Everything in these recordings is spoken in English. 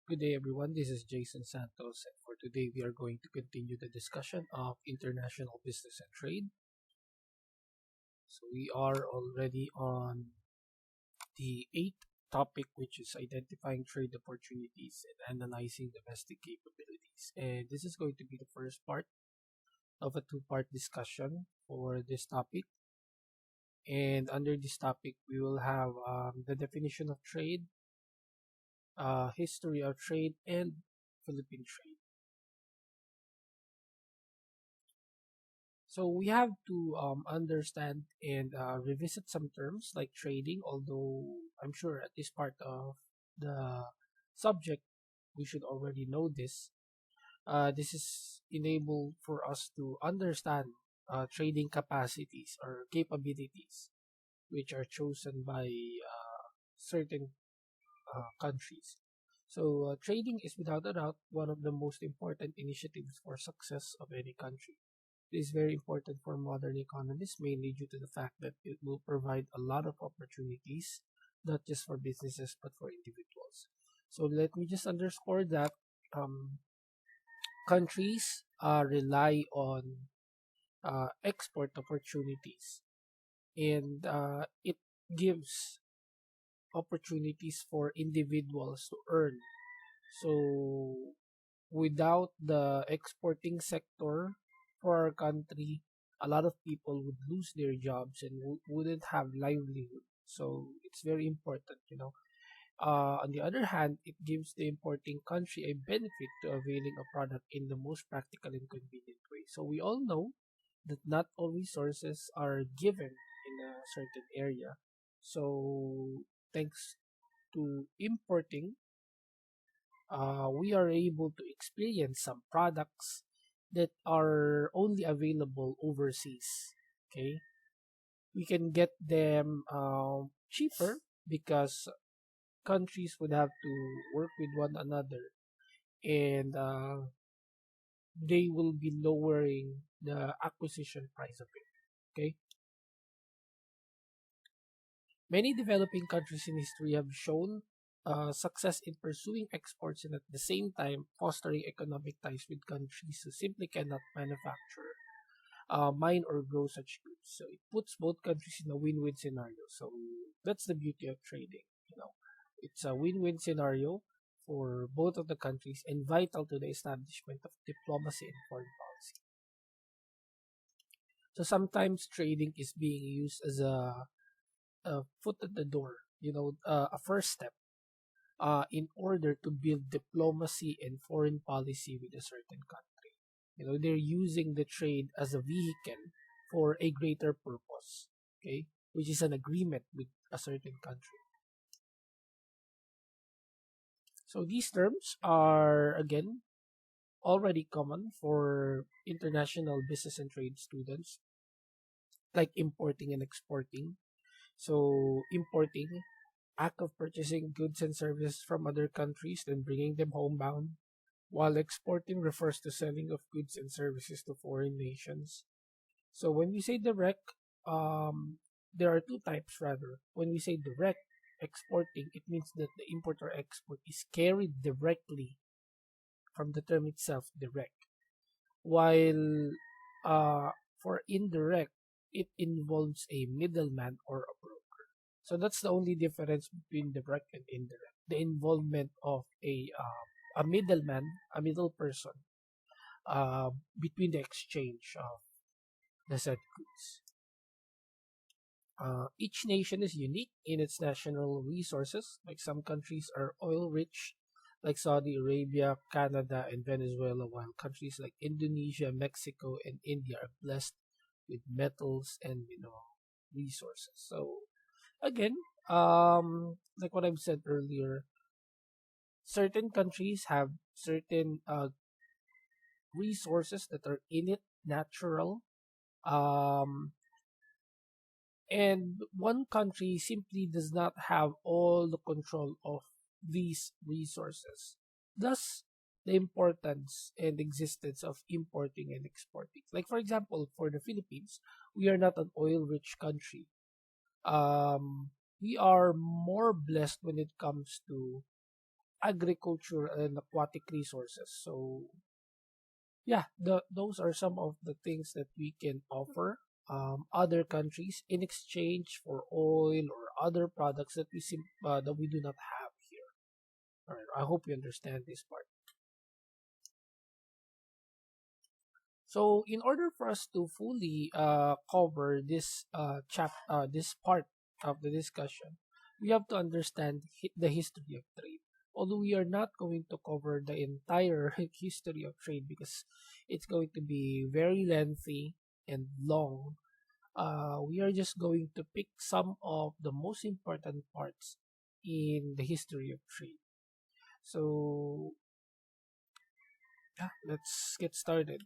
Good day, everyone. This is Jason Santos, and for today, we are going to continue the discussion of international business and trade. So, we are already on the eighth topic, which is identifying trade opportunities and analyzing domestic capabilities. And this is going to be the first part of a two-part discussion for this topic. And under this topic, we will have the definition of trade, history of trade, and Philippine trade. So we have to understand and revisit some terms like trading, although I'm sure at this part of the subject, we should already know this. This is enabled for us to understand trading capacities or capabilities, which are chosen by certain countries. So, trading is without a doubt one of the most important initiatives for success of any country. It is very important for modern economies, mainly due to the fact that it will provide a lot of opportunities, not just for businesses but for individuals. So, let me just underscore that countries rely on export opportunities, and it gives opportunities for individuals to earn. So, without the exporting sector for our country, a lot of people would lose their jobs and wouldn't have livelihood. So, it's very important. On the other hand, it gives the importing country a benefit to availing a product in the most practical and convenient way. So, we all know that not all resources are given in a certain area. So, thanks to importing, we are able to experience some products that are only available overseas. Okay, we can get them cheaper because countries would have to work with one another, and they will be lowering the acquisition price of it. Okay, many developing countries in history have shown success in pursuing exports and at the same time fostering economic ties with countries who simply cannot manufacture, mine, or grow such goods. So it puts both countries in a win-win scenario. So that's the beauty of trading. It's a win-win scenario for both of the countries and vital to the establishment of diplomacy and foreign policy. So sometimes trading is being used as a foot at the door, a first step in order to build diplomacy and foreign policy with a certain country. They're using the trade as a vehicle for a greater purpose, okay, which is an agreement with a certain country. So these terms are, again, already common for international business and trade students, like importing and exporting. So importing, act of purchasing goods and services from other countries, then bringing them homebound, while exporting refers to selling of goods and services to foreign nations. So when we say direct, there are two types rather. When we say direct exporting, it means that the import or export is carried directly from the term itself, direct. While for indirect, it involves a middleman or a broker. So that's the only difference between direct and indirect. The involvement of a middleman, a middle person, between the exchange of the said goods. Each nation is unique in its national resources. Like some countries are oil rich, like Saudi Arabia, Canada, and Venezuela, while countries like Indonesia, Mexico, and India are blessed with metals and mineral resources. So, again, like what I've said earlier, certain countries have certain resources that are in it, natural. Um, and one country simply does not have all the control of these resources. Thus, the importance and existence of importing and exporting. Like, for example, for the Philippines, we are not an oil rich country. We are more blessed when it comes to agriculture and aquatic resources. So yeah, those are some of the things that we can offer other countries in exchange for oil or other products that that we do not have here. All right, I hope you understand this part. So, in order for us to fully cover this part of the discussion, we have to understand the history of trade. Although we are not going to cover the entire history of trade because it's going to be very lengthy and long, we are just going to pick some of the most important parts in the history of trade. So, yeah, let's get started.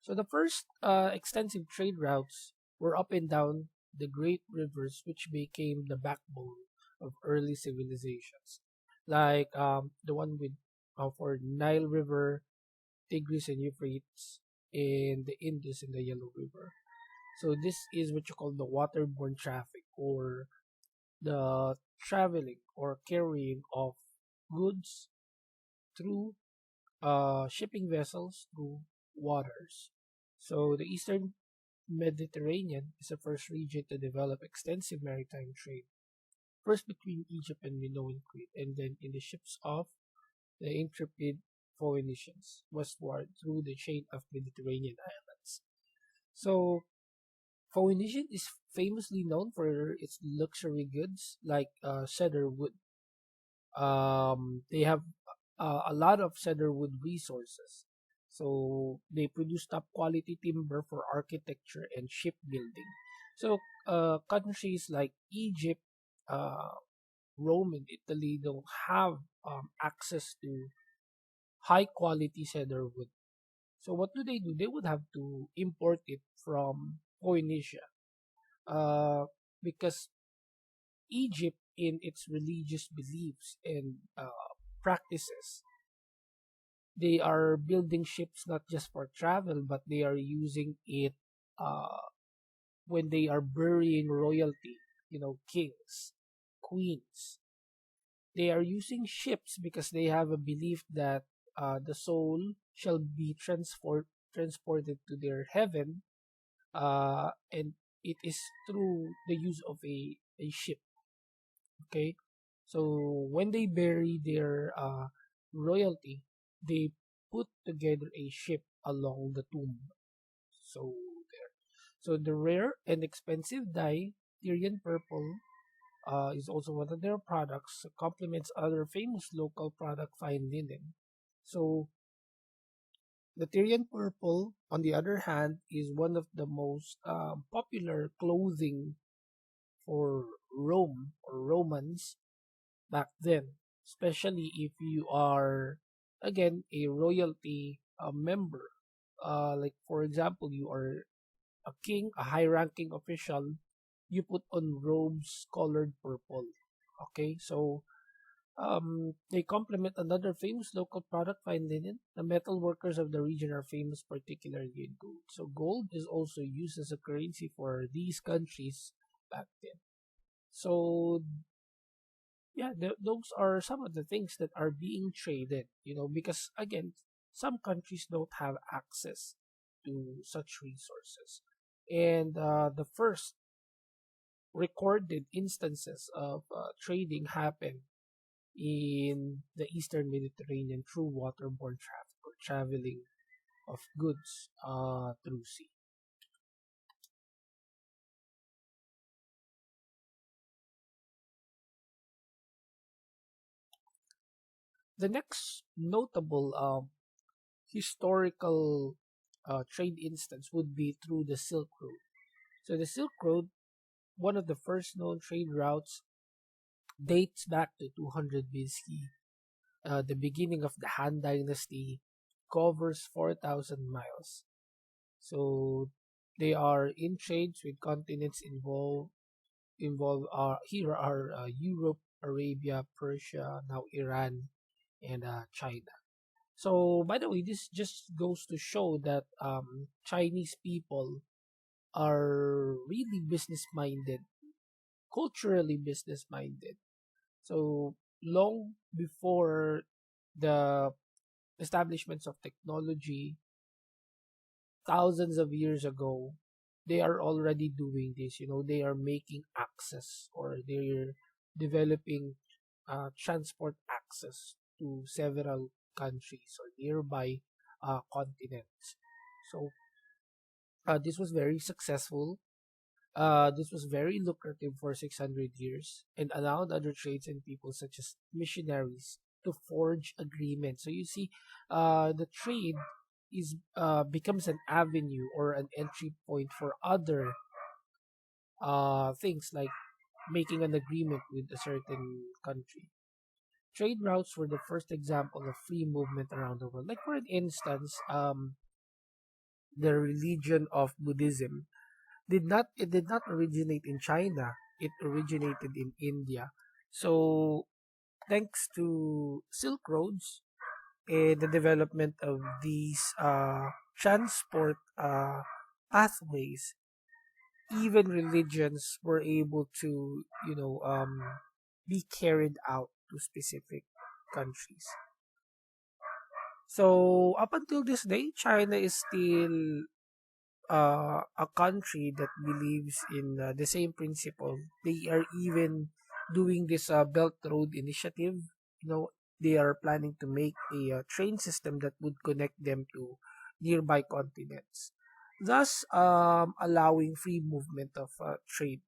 So the first extensive trade routes were up and down the great rivers, which became the backbone of early civilizations, like the one with for Nile River, Tigris and Euphrates, and the Indus and the Yellow River. So this is what you call the waterborne traffic, or the traveling or carrying of goods through shipping vessels through waters. So the Eastern Mediterranean is the first region to develop extensive maritime trade, first between Egypt and Minoan Crete, and then in the ships of the intrepid Phoenicians westward through the chain of Mediterranean islands. So Phoenician is famously known for its luxury goods like cedar wood. They have a lot of cedarwood resources. So they produce top quality timber for architecture and shipbuilding. So countries like Egypt, uh, Rome, and Italy don't have access to high quality cedarwood. So what do? They would have to import it from Phoenicia, uh, because Egypt, in its religious beliefs and practices, they are building ships not just for travel, but they are using it uh, when they are burying royalty, kings, queens. They are using ships because they have a belief that the soul shall be transported to their heaven, and it is through the use of a ship. Okay, so when they bury their royalty, they put together a ship along the tomb. So there. So the rare and expensive dye Tyrian purple is also one of their products. Complements other famous local product, fine linen. So the Tyrian purple, on the other hand, is one of the most popular clothing for Rome or Romans back then, especially if you are, again, a royalty member. Like, for example, you are a king, a high ranking official, you put on robes colored purple. Okay, so they complement another famous local product, fine linen. The metal workers of the region are famous, particularly in gold. So gold is also used as a currency for these countries back then. So yeah, those are some of the things that are being traded, because again, some countries don't have access to such resources. And the first recorded instances of trading happened in the Eastern Mediterranean through waterborne traffic, or traveling of goods through sea. The next notable historical trade instance would be through the Silk Road. So the Silk Road, one of the first known trade routes, dates back to 200 BC. The beginning of the Han Dynasty, covers 4,000 miles. So they are in trades with continents involved here are Europe, Arabia, Persia, now Iran, and China. So by the way, this just goes to show that Chinese people are really business minded, culturally business minded. So long before the establishments of technology, thousands of years ago, they are already doing this. They are making access, or they're developing transport access to several countries or nearby continents. So this was very successful. This was very lucrative for 600 years and allowed other trades and people such as missionaries to forge agreements. So you see, the trade is becomes an avenue or an entry point for other things like making an agreement with a certain country. Trade routes were the first example of free movement around the world. Like for an instance, the religion of Buddhism did not originate in China. It originated in India. So thanks to Silk Roads and the development of these transport pathways, even religions were able to be carried out to specific countries. So up until this day, China is still a country that believes in the same principle. They are even doing this Belt Road initiative. They are planning to make a train system that would connect them to nearby continents, thus allowing free movement of trade.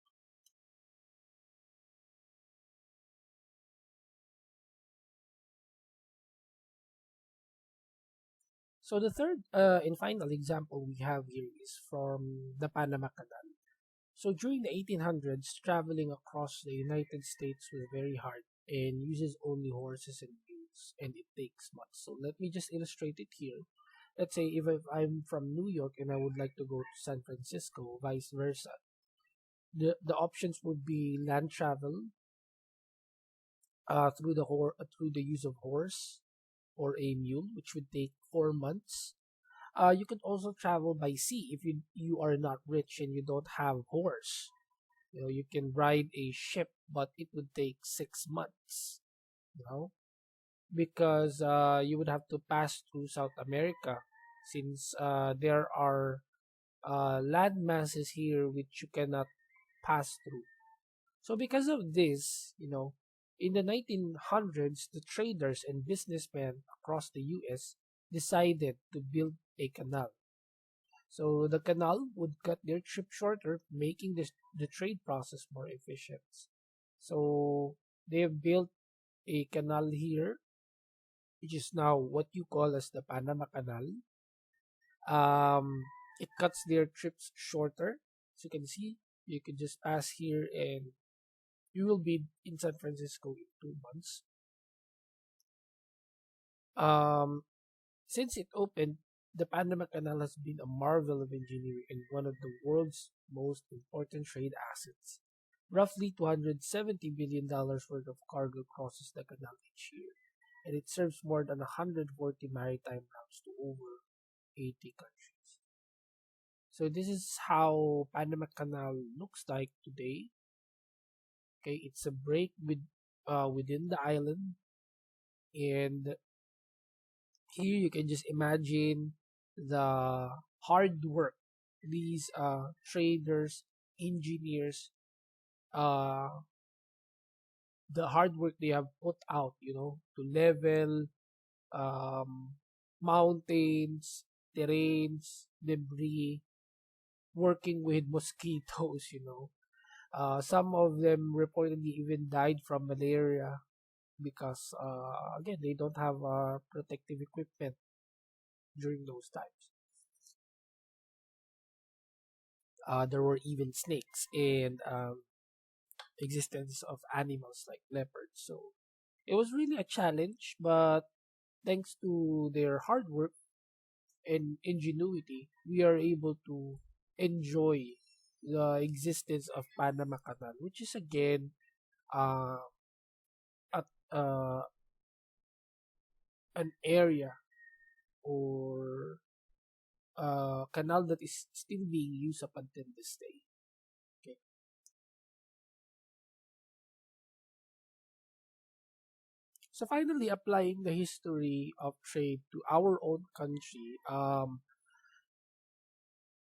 So the third and final example we have here is from the Panama Canal. So during the 1800s, traveling across the United States was very hard and uses only horses and mules, and it takes months. So let me just illustrate it here. Let's say if I'm from New York and I would like to go to San Francisco, vice versa. The options would be land travel through the use of horse or a mule, which would take 4 months. You could also travel by sea if you are not rich and you don't have horse. You can ride a ship, but it would take 6 months. You know, because you would have to pass through South America, since there are land masses here which you cannot pass through. So because of this, in the 1900s, the traders and businessmen across the U.S. decided to build a canal. So the canal would cut their trip shorter, making the trade process more efficient. So they have built a canal here, which is now what you call as the Panama Canal. It cuts their trips shorter. As you can see, you can just pass here and you will be in San Francisco in 2 months. Um, since it opened, the Panama Canal has been a marvel of engineering and one of the world's most important trade assets. Roughly $270 billion worth of cargo crosses the canal each year, and it serves more than 140 maritime routes to over 80 countries. So this is how Panama Canal looks like today. Okay, it's a break within the island, and here you can just imagine the hard work these traders, engineers, uh the hard work they have put out, to level um mountains, terrains, debris, working with mosquitoes. Some of them reportedly even died from malaria because again, they don't have protective equipment during those times. There were even snakes and existence of animals like leopards. So it was really a challenge, but thanks to their hard work and ingenuity, we are able to enjoy the existence of Panama Canal, which is again uh, at an area or canal that is still being used up until this day. Okay. So finally, applying the history of trade to our own country,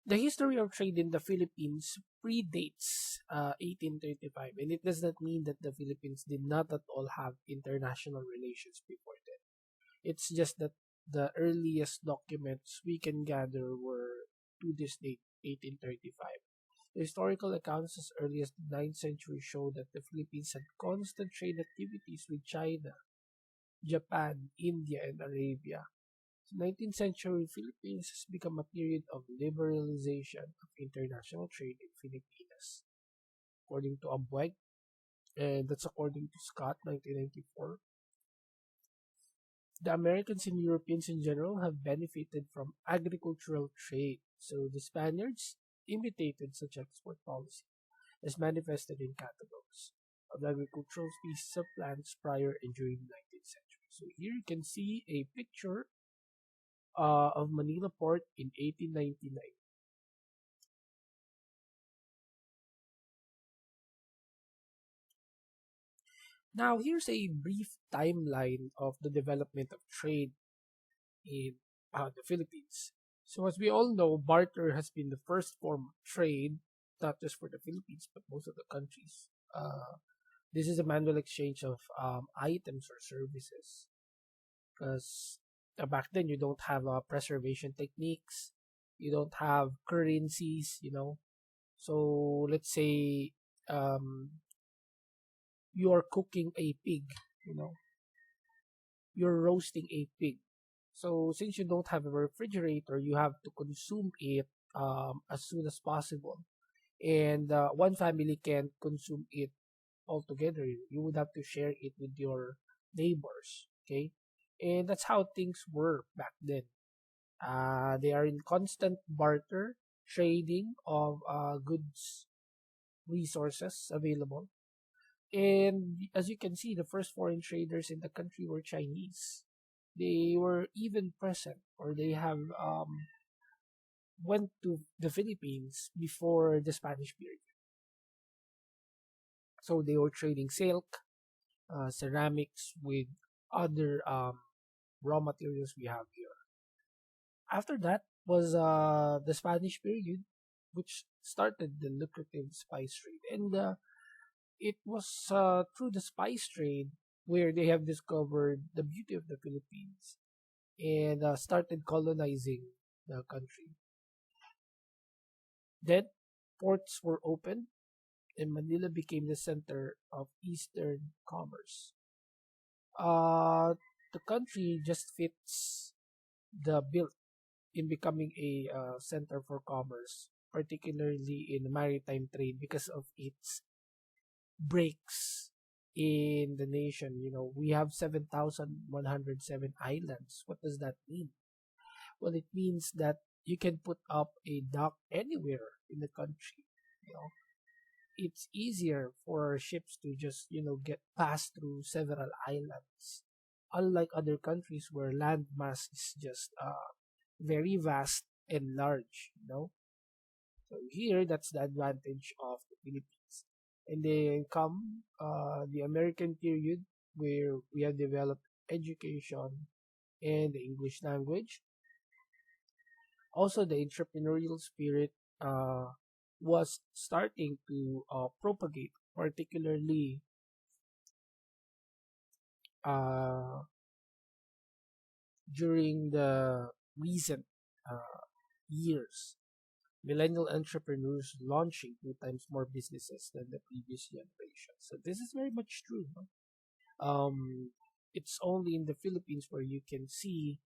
the history of trade in the Philippines predates 1835, and it does not mean that the Philippines did not at all have international relations before then. It's just that the earliest documents we can gather were to this date, 1835. The historical accounts as early as the 9th century show that the Philippines had constant trade activities with China, Japan, India, and Arabia. The 19th century Philippines has become a period of liberalization of international trade in Filipinas. According to Abweg, and that's according to Scott, 1994, the Americans and Europeans in general have benefited from agricultural trade, so the Spaniards imitated such export policy, as manifested in catalogs of agricultural species of plants prior and during the 19th century. So here you can see a picture of Manila Port in 1899. Now, here's a brief timeline of the development of trade in the Philippines. So, as we all know, barter has been the first form of trade, not just for the Philippines, but most of the countries. This is a manual exchange of items or services. Because back then, you don't have preservation techniques, you don't have currencies, So, let's say you are cooking a pig, you know, you're roasting a pig. So since you don't have a refrigerator, you have to consume it as soon as possible. And one family can't consume it all together. You would have to share it with your neighbors. Okay, and that's how things were back then. They are in constant barter, trading of goods, resources available. And as you can see, the first foreign traders in the country were Chinese. They were even present, or they have went to the Philippines before the Spanish period. So they were trading silk, ceramics with other raw materials we have here. After that was the Spanish period, which started the lucrative spice trade. And it was through the spice trade where they have discovered the beauty of the Philippines and started colonizing the country. Then ports were opened and Manila became the center of Eastern commerce. Uh, the country just fits the bill in becoming a center for commerce, particularly in maritime trade because of its breaks in the nation. We have 7,107 islands. What does that mean? Well, it means that you can put up a dock anywhere in the country. You know, it's easier for ships to just, get passed through several islands. Unlike other countries where land mass is just very vast and large. So here, that's the advantage of the Philippines. And then come the American period where we have developed education and the English language. Also, the entrepreneurial spirit was starting to propagate, particularly uh, during the recent years. Millennial entrepreneurs launching 2 times more businesses than the previous generation. So this is very much true. No? It's only in the Philippines where you can see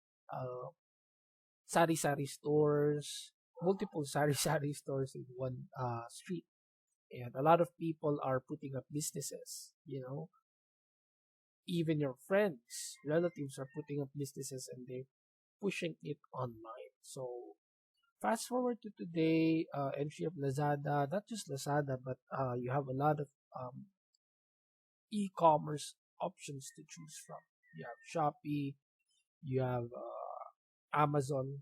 sari-sari stores, multiple sari-sari stores in one street. And a lot of people are putting up businesses. Even your friends, relatives are putting up businesses and they're pushing it online. So fast forward to today, entry of Lazada, not just Lazada, but you have a lot of e-commerce options to choose from. You have Shopee, you have Amazon,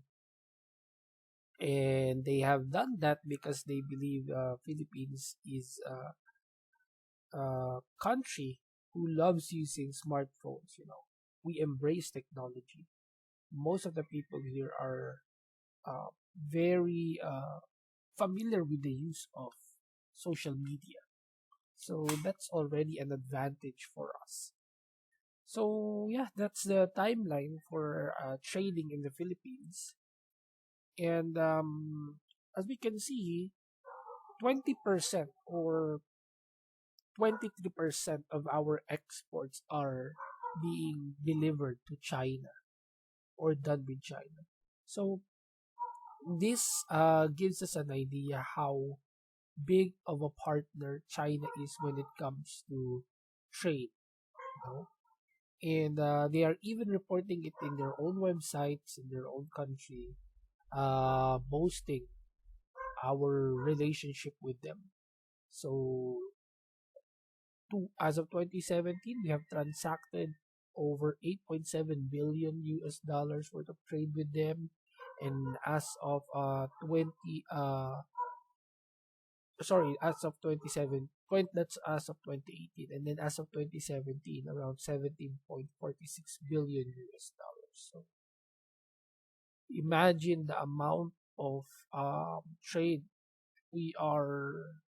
And they have done that because they believe Philippines is a country who loves using smartphones. We embrace technology. Most of the people here are very familiar with the use of social media. So that's already an advantage for us. So yeah, that's the timeline for trading in the Philippines. And as we can see, 20% or 23% of our exports are being delivered to China or done with China. So this gives us an idea how big of a partner China is when it comes to trade. You know? And they are even reporting it in their own websites in their own country, boasting our relationship with them. So as of 2017, we have transacted over 8.7 billion US dollars worth of trade with them, and as of 20 sorry as of 27 point that's as of 2018, and then as of 2017 around 17.46 billion US dollars. So imagine the amount of trade we are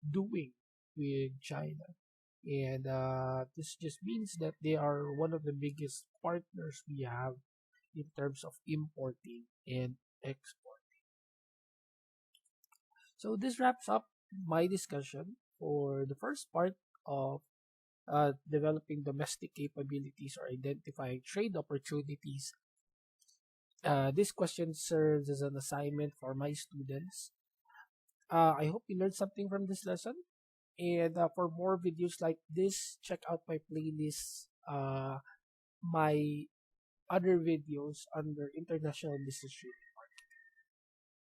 doing with China. And this just means that they are one of the biggest partners we have in terms of importing and export. So this wraps up my discussion for the first part of developing domestic capabilities or identifying trade opportunities. This question serves as an assignment for my students. I hope you learned something from this lesson. And for more videos like this, check out my playlist, my other videos under International Business Review.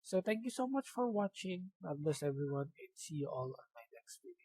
So thank you so much for watching. God bless everyone, and see you all on my next video.